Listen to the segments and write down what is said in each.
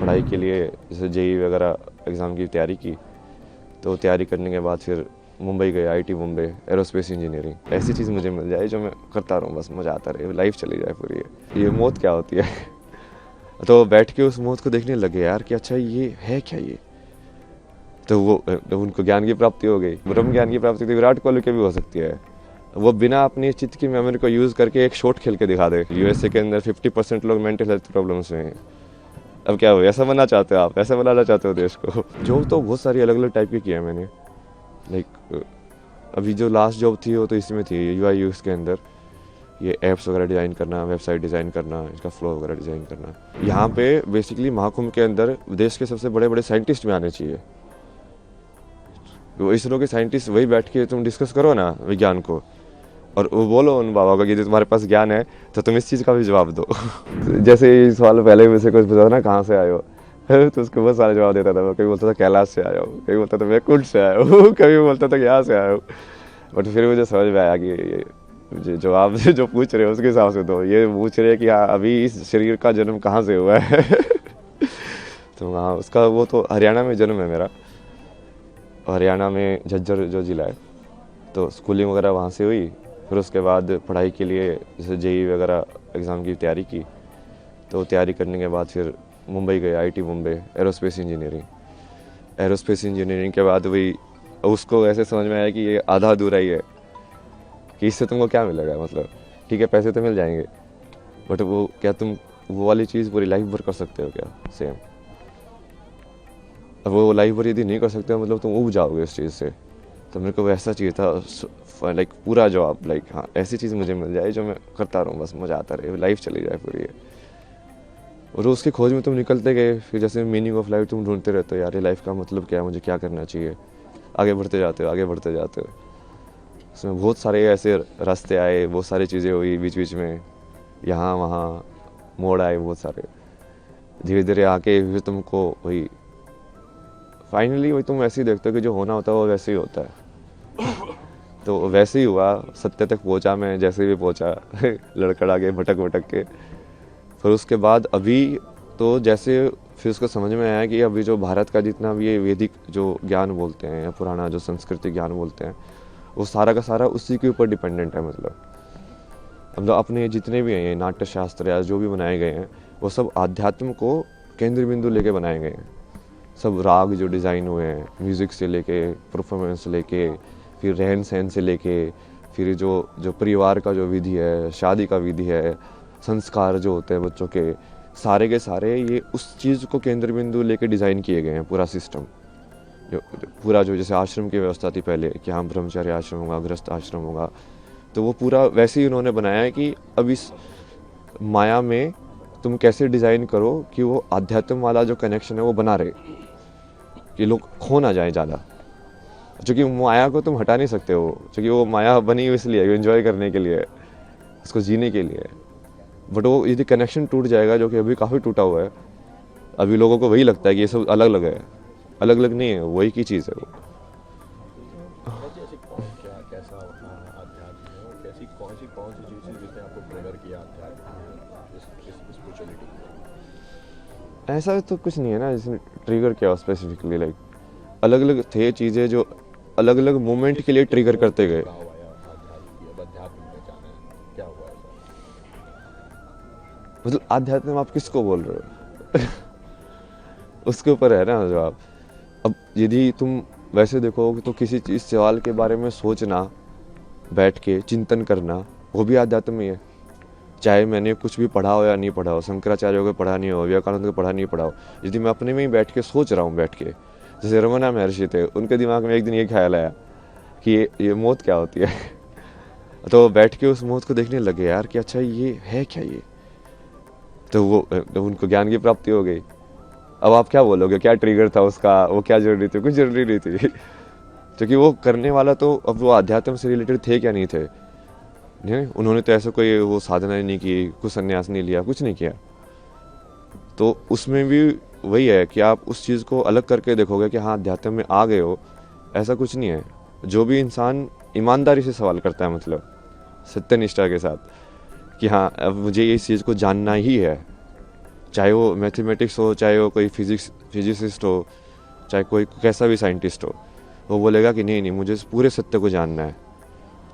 पढ़ाई के लिए जैसे जेई वगैरह एग्ज़ाम की तैयारी की। तो तैयारी करने के बाद फिर मुंबई गए, आईटी मुंबई, एरोस्पेस इंजीनियरिंग। ऐसी चीज़ मुझे मिल जाए जो मैं करता रहूँ, बस मज़ा आता रहे, लाइफ चली जाए पूरी। ये मौत क्या होती है तो बैठ के उस मौत को देखने लगे यार कि अच्छा ये है क्या ये। तो वो उनको ज्ञान की प्राप्ति हो गई, ब्रह्म ज्ञान की प्राप्ति तो विराट कोहली की भी हो सकती है। वो बिना अपनी चित्त की मेमोरी को यूज़ करके एक शॉट खेल के दिखा दे। यूएसए के अंदर 50% लोग मेंटल हेल्थ प्रॉब्लम्स में हैं। अब क्या हो, ऐसा बनना चाहते हो आप, ऐसा बनाना चाहते हो देश को जॉब तो बहुत सारी अलग अलग टाइप की किया है मैंने। लाइक अभी जो लास्ट जॉब थी वो तो इसमें थी यूआई यूएक्स के अंदर, ये ऐप्स वगैरह डिज़ाइन करना, वेबसाइट डिज़ाइन करना, इसका फ्लो वगैरह डिज़ाइन करना। यहाँ पे बेसिकली महाकुंभ के अंदर देश के सबसे बड़े बड़े साइंटिस्ट में आने चाहिए। वो इसरो के साइंटिस्ट वही बैठ के तुम डिस्कस करो ना विज्ञान को, और वो बोलो उन बाबा को कि जो तुम्हारे पास ज्ञान है तो तुम इस चीज़ का भी जवाब दो जैसे इस सवाल पहले मुझसे कुछ पूछा था ना, कहाँ से आए हो तो उसको बहुत सारे जवाब देता था। वो कभी बोलता था कैलाश से आया हूँ, कभी बोलता था मैं कुंड से आया हूँ कभी बोलता था कि यहाँ से आया हूँ। बट फिर मुझे समझ में आया कि ये जवाब जो पूछ रहे हो उसके हिसाब से दो। ये पूछ रहे हैं कि हाँ अभी इस शरीर का जन्म कहाँ से हुआ है तो हाँ उसका वो तो हरियाणा में जन्म है मेरा, हरियाणा में झज्जर जो ज़िला है। तो स्कूलिंग वगैरह वहाँ से हुई। फिर उसके बाद पढ़ाई के लिए जैसे जेई वगैरह एग्ज़ाम की तैयारी की। तो तैयारी करने के बाद फिर मुंबई गए, IT Mumbai, aerospace engineering. Aerospace engineering के बाद वही उसको ऐसे समझ में आया कि ये आधा अधूरा ही है, कि इससे तुमको क्या मिलेगा। मतलब ठीक है पैसे तो मिल जाएंगे, बट वो क्या तुम वो वाली चीज़ पूरी लाइफ भर कर सकते हो क्या सेम। अब वो लाइफ भर यदि नहीं कर सकते हो मतलब तुम उब जाओगे उस चीज़ से। तो मेरे को वैसा चाहिए था, लाइक पूरा जवाब, लाइक हाँ ऐसी चीज़ मुझे मिल जाए जो मैं करता रहूँ, बस मज़ा आता रहे, लाइफ चली जाए पूरी। और उसकी खोज में तुम निकलते गए, फिर जैसे मीनिंग ऑफ लाइफ तुम ढूंढते रहते हो, यार ये लाइफ का मतलब क्या है, मुझे क्या करना चाहिए। आगे बढ़ते जाते हो, आगे बढ़ते जाते हो। उसमें बहुत सारे ऐसे रास्ते आए, बहुत सारी चीज़ें हुई बीच बीच में, यहाँ वहाँ मोड़ आए बहुत सारे। धीरे धीरे आके फिर तुमको वही फाइनली वही तुम वैसे ही देखते हो कि जो होना होता है वो वैसे ही होता है तो वैसे ही हुआ, सत्य तक पहुंचा मैं जैसे भी पहुंचा लड़खड़ा के भटक भटक के। फिर उसके बाद अभी तो जैसे फिर उसको समझ में आया कि अभी जो भारत का जितना भी ये वैदिक जो ज्ञान बोलते हैं या पुराना जो संस्कृति ज्ञान बोलते हैं, वो सारा का सारा उसी के ऊपर डिपेंडेंट है। मतलब अपने जितने भी हैं नाट्य शास्त्र या जो भी बनाए गए हैं वो सब आध्यात्म को केंद्र बिंदु लेके बनाए गए हैं। सब राग जो डिज़ाइन हुए हैं, म्यूज़िक से लेके परफॉर्मेंस लेके, फिर रहन सहन से लेके, फिर जो जो परिवार का जो विधि है, शादी का विधि है, संस्कार जो होते हैं बच्चों के सारे ये उस चीज़ को केंद्र बिंदु लेके डिज़ाइन किए गए हैं। पूरा सिस्टम जो पूरा जो जैसे आश्रम की व्यवस्था थी पहले कि हाँ ब्रह्मचर्य आश्रम होगा, गृहस्थ आश्रम होगा, तो वो पूरा वैसे ही उन्होंने बनाया है कि अब इस माया में तुम कैसे डिज़ाइन करो कि वो आध्यात्म वाला जो कनेक्शन है वो बना रहे, कि लोग खो ना जाए ज़्यादा। क्योंकि माया को तुम हटा नहीं सकते हो, क्योंकि वो माया बनी इसलिए एंजॉय करने के लिए, उसको जीने के लिए। बट वो यदि कनेक्शन टूट जाएगा, जो कि अभी काफ़ी टूटा हुआ है, अभी लोगों को वही लगता है कि ये सब अलग अलग है। अलग अलग नहीं है, वही की चीज़ है वो। जैसे क्या कैसा अध्यात्म है और कैसी कौन सी चीज़ जिसने आपको ट्रिगर किया अध्यात्म इस स्पिरिचुअलिटी को? ऐसा तो कुछ नहीं है ना जिसने ट्रिगर किया स्पेसिफिकली। लाइक अलग अलग थे चीज़ें जो अलग अलग मोमेंट के लिए ट्रिगर करते गए। जुड़ाव आया आध्यात्म की, अब अध्यात्म में जाना है, क्या हुआ ऐसा? मतलब आध्यात्म आप किसको बोल रहे हो उसके ऊपर है ना जवाब। अब यदि तुम वैसे देखो तो किसी चीज़ सवाल के बारे में सोचना, बैठ के चिंतन करना, वो भी आध्यात्म ही है। चाहे मैंने कुछ भी पढ़ा हो या नहीं पढ़ा हो, शंकराचार्य को पढ़ा नहीं हो, विवेकानंद को पढ़ा नहीं पढ़ा हो, यदि मैं अपने में ही बैठ के सोच रहा हूँ, बैठ के जैसे रमना महर्षि थे, उनके दिमाग में एक दिन ये ख्याल आया कि ये मौत क्या होती है तो बैठ के उस मौत को देखने लगे यार कि अच्छा ये है क्या ये। तो उनको ज्ञान की प्राप्ति हो गई। अब आप क्या बोलोगे, क्या ट्रिगर था उसका, वो क्या जरूरी थी? कुछ जरूरी नहीं थी क्योंकि वो करने वाला तो अब वो आध्यात्म से रिलेटेड थे क्या नहीं थे, नहीं उन्होंने तो ऐसा कोई वो साधना नहीं की, कुछ संन्यास नहीं लिया, कुछ नहीं किया। तो उसमें भी वही है कि आप उस चीज़ को अलग करके देखोगे कि हाँ अध्यात्म में आ गए हो, ऐसा कुछ नहीं है। जो भी इंसान ईमानदारी से सवाल करता है, मतलब सत्यनिष्ठा के साथ कि हाँ अब मुझे इस चीज़ को जानना ही है, चाहे वो मैथमेटिक्स हो, चाहे वो कोई फिजिसिस्ट हो, चाहे कोई कैसा भी साइंटिस्ट हो, वो बोलेगा कि नहीं नहीं मुझे इस पूरे सत्य को जानना है,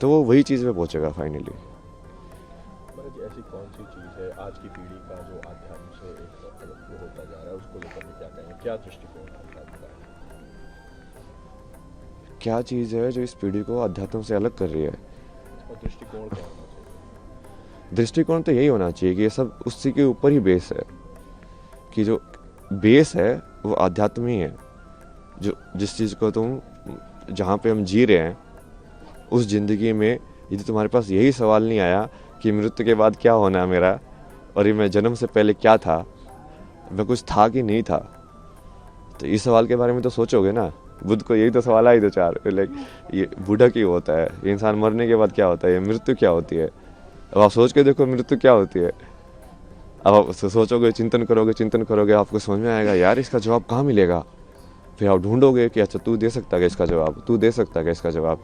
तो वो वही चीज़ में पहुंचेगा फाइनली। महाराज जी, ऐसी कौन सी चीज़ है आज की पीढ़ी का जो अध्यात्म से एक वो होता जा रहा है, उसको लेकर के क्या कहेंगे, क्या दृष्टिकोण है अध्यात्म का? क्या चीज़ है जो इस पीढ़ी को अध्यात्म से अलग कर रही है? और दृष्टिकोण क्या होना चाहिए? दृष्टिकोण तो यही होना चाहिए कि ये सब उसी के ऊपर ही बेस है, कि जो बेस है वो अध्यात्म ही है। जो जिस चीज़ को तुम, जहाँ पे हम जी रहे हैं उस ज़िंदगी में, यदि तुम्हारे पास यही सवाल नहीं आया कि मृत्यु के बाद क्या होना है मेरा, और ये मैं जन्म से पहले क्या था, मैं कुछ था कि नहीं था, तो इस सवाल के बारे में तो सोचोगे ना। बुद्ध को यही तो सवाल आए दो चार, लाइक ये बूढ़ा क्यों होता है, ये इंसान मरने के बाद क्या होता है, ये मृत्यु क्या होती है। अब आप सोच के देखो मृत्यु क्या होती है। अब आप सोचोगे, चिंतन करोगे, आपको समझ में आएगा यार इसका जवाब कहाँ मिलेगा। फिर आप ढूंढोगे कि अच्छा तू दे सकता है इसका जवाब, तू दे सकता है इसका जवाब।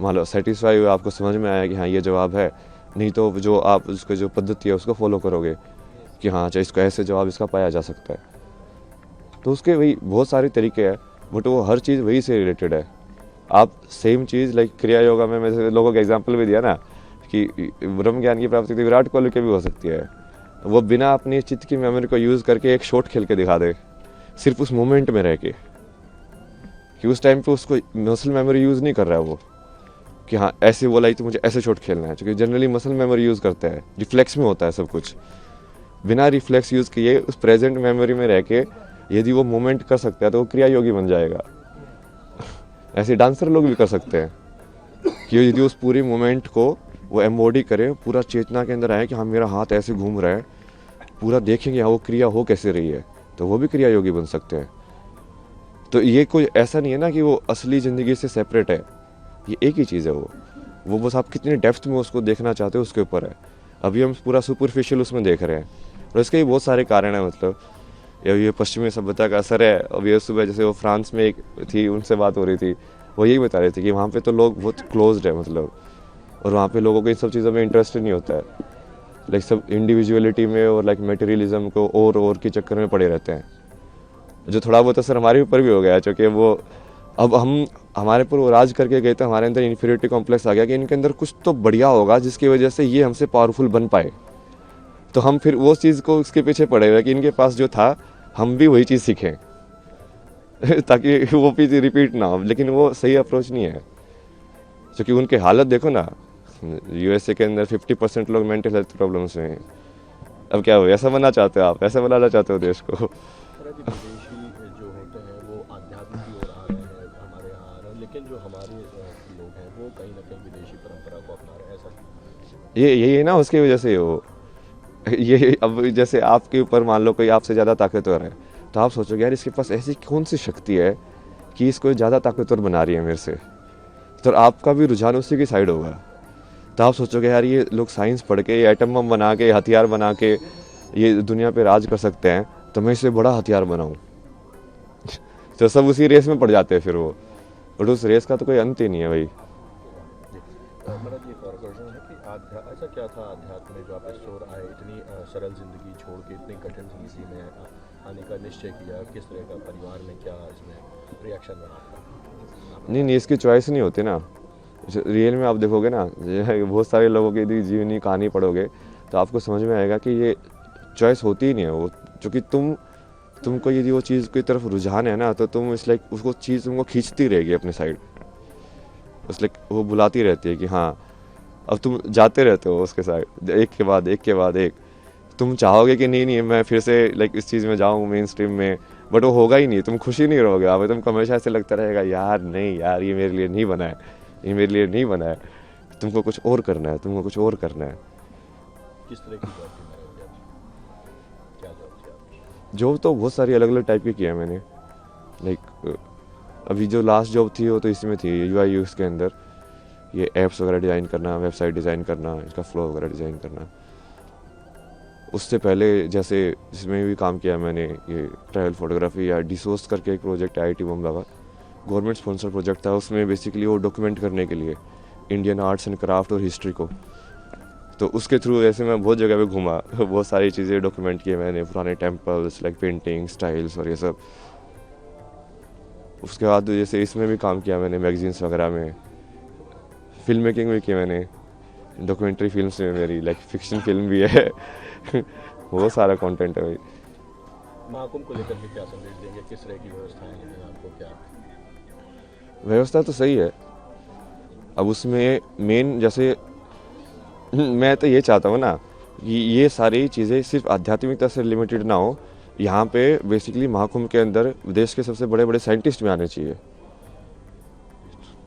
मान लो सेटिस्फाई हुआ, आपको समझ में आया कि हाँ ये जवाब है, नहीं तो जो आप उसको जो पद्धति है उसको फॉलो करोगे कि हाँ अच्छा इसको ऐसे जवाब इसका पाया जा सकता है। तो उसके वही बहुत सारे तरीके हैं, बट वो हर चीज़ वही से रिलेटेड है। आप सेम चीज़ लाइक क्रिया योगा में मैंने लोगों का एग्जाम्पल भी दिया ना कि ब्रह्म ज्ञान की प्राप्ति तो विराट कोहली के भी हो सकती है। वो बिना अपनी चित्त की मेमोरी को यूज़ करके एक शॉट खेल के दिखा दे, सिर्फ उस मोमेंट में रह के, कि उस टाइम पे उसको मसल मेमोरी यूज़ नहीं कर रहा है वो, कि हाँ ऐसे बोला ही तो मुझे ऐसे शॉट खेलना है, क्योंकि जनरली मसल मेमोरी यूज़ करते हैं, रिफ्लेक्स में होता है सब कुछ। बिना रिफ्लेक्स यूज़ किए उस प्रेजेंट मेमोरी में रह के यदि वो मोमेंट कर सकता है तो वो क्रिया योगी बन जाएगा। ऐसे डांसर लोग भी कर सकते हैं कि यदि उस पूरी मोमेंट को वो एम्बॉडी करे, पूरा चेतना के अंदर आए कि हाँ मेरा हाथ ऐसे घूम रहा है, पूरा देखेंगे हाँ वो क्रिया हो कैसे रही है, तो वो भी क्रिया योगी बन सकते हैं। तो ये कोई ऐसा नहीं है ना कि वो असली ज़िंदगी से सेपरेट है, ये एक ही चीज़ है। वो बस आप कितनी डेप्थ में उसको देखना चाहते हो उसके ऊपर है। अभी हम पूरा सुपरफिशियल उसमें देख रहे हैं, और इसके भी बहुत सारे कारण हैं। मतलब ये पश्चिमी सभ्यता का असर है। अभी ये सुबह जैसे वो फ्रांस में एक थी, उनसे बात हो रही थी, वो यही बता रहे थे कि वहाँ पे तो लोग बहुत क्लोज्ड है मतलब, और वहाँ पे लोगों को इन सब चीज़ों में इंटरेस्ट नहीं होता है। लाइक सब इंडिविजुअलिटी में और लाइक मटेरियलिज्म को और के चक्कर में पड़े रहते हैं, जो थोड़ा बहुत असर हमारे ऊपर भी हो गया, चूँकि वो अब हम हमारे पर वो राज करके गए तो हमारे अंदर इन्फीरियरिटी कॉम्प्लेक्स आ गया कि इनके अंदर कुछ तो बढ़िया होगा जिसकी वजह से ये हमसे पावरफुल बन पाए। तो हम फिर वो चीज़ को उसके पीछे पड़े हुए कि इनके पास जो था हम भी वही चीज़ सीखें ताकि वो चीज़ रिपीट ना हो। लेकिन वो सही अप्रोच नहीं है, क्योंकि उनके हालत देखो ना, यूएसए के अंदर 50% लोग मेंटल हेल्थ प्रॉब्लम्स में हैं। अब क्या हो, ऐसा बनना चाहते हो आप, ऐसा बनाना चाहते हो देश को? विदेशी जो होते हैं वो आध्यात्म की ओर आ रहे हैं, हमारे यहाँ आ रहे हैं, लेकिन जो हमारे लोग हैं वो कहीं ना कहीं विदेशी परंपरा को अपना रहे हैं, ऐसा ये यही है ना, उसकी वजह से वो ये अब जैसे आपके ऊपर मान लो कोई आपसे ज़्यादा ताकतवर है, तो आप सोचोगे यार इसके पास ऐसी कौन सी शक्ति है कि इसको ज़्यादा ताकतवर बना रही है मेरे से, तो आपका भी रुझान उसी की साइड होगा। तो आप सोचोगे यार ये लोग साइंस पढ़ के, ये एटम बम बना के, हथियार बना के ये दुनिया पे राज कर सकते हैं, तो मैं इससे बड़ा हथियार बनाऊं। तो सब उसी रेस में पड़ जाते हैं फिर वो, और उस रेस का तो कोई अंत ही नहीं है भाई। महाराज एक और क्वेश्चन है कि ऐसा क्या था अध्यात्म में जो आप इस ओर आए, इतनी सरल जिंदगी छोड़ के इतनी कठिन जिंदगी में आने का निश्चय किया, किस तरह का परिवार में क्या इसमें रिएक्शन बना आपका? नहीं, इसकी चॉइस नहीं होती ना रियल में। आप देखोगे ना बहुत सारे लोगों की यदि जीवनी कहानी पढ़ोगे तो आपको समझ में आएगा कि ये चॉइस होती ही नहीं है वो, क्योंकि तुमको यदि वो चीज़ की तरफ रुझान है ना, तो तुम इस लाइक उसको चीज़ तुमको खींचती रहेगी अपने साइड, उस लाइक वो बुलाती रहती है कि हाँ अब तुम जाते रहते हो उसके साइड, एक के बाद एक। तुम चाहोगे कि नहीं मैं फिर से लाइक इस चीज़ में जाऊँ मेन स्ट्रीम में, बट वो होगा ही नहीं, तुम खुशी नहीं रहोगे। अब तुमको हमेशा ऐसे लगता रहेगा यार नहीं यार ये मेरे लिए नहीं बना है, ये मेरे लिए नहीं बना है, तुमको कुछ और करना है, तुमको कुछ और करना है। किस तरह की जॉब थी मेरे, क्या जॉब थी आपकी? जॉब तो बहुत सारी अलग अलग टाइप की किया मैंने। लाइक अभी जो लास्ट जॉब थी वो तो इसमें थी UI UX के अंदर, ये ऐप्स वगैरह डिज़ाइन करना, वेबसाइट डिज़ाइन करना, इसका फ्लो वगैरह डिज़ाइन करना। उससे पहले जैसे जिसमें भी काम किया मैंने, ये ट्रैवल फोटोग्राफी या डिसोर्स करके एक प्रोजेक्ट है IIT बॉम्बे का, गवर्नमेंट स्पॉन्सर प्रोजेक्ट था। उसमें बेसिकली वो डॉक्यूमेंट करने के लिए इंडियन आर्ट्स एंड क्राफ्ट और हिस्ट्री को, तो उसके थ्रू ऐसे मैं बहुत जगह पे घूमा, बहुत सारी चीज़ें डॉक्यूमेंट किए मैंने, पुराने टेम्पल्स लाइक पेंटिंग स्टाइल्स और ये सब। उसके बाद जैसे इसमें भी काम किया मैंने, मैगजीन्स वगैरह में, फिल्म मेकिंग भी की मैंने, डॉक्यूमेंट्री फिल्म्स में मेरी लाइक फिक्शन फिल्म भी है बहुत सारा कंटेंट है भाई। महाकुंभ को लेकर के क्या संदेश देंगे, किस तरह की व्यवस्था है आपको, क्या व्यवस्था तो सही है। अब उसमें मेन जैसे मैं तो ये चाहता हूँ ना कि ये सारी चीज़ें सिर्फ आध्यात्मिकता से लिमिटेड ना हो। यहाँ पे बेसिकली महाकुंभ के अंदर देश के सबसे बड़े बड़े साइंटिस्ट भी आने चाहिए।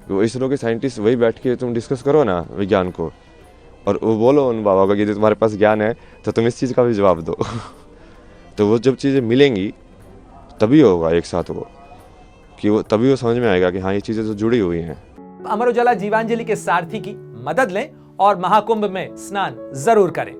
तो इसरो के साइंटिस्ट वही बैठ के तुम डिस्कस करो ना विज्ञान को, और वो बोलो उन बाबा को कि तुम्हारे पास ज्ञान है तो तुम इस चीज़ का भी जवाब दो तो वो जब चीज़ें मिलेंगी तभी होगा एक साथ वो, कि वो तभी वो समझ में आएगा कि हाँ ये चीज़ें तो जुड़ी हुई हैं। अमर उजाला जीवांजलि के सारथी की मदद लें और महाकुंभ में स्नान जरूर करें।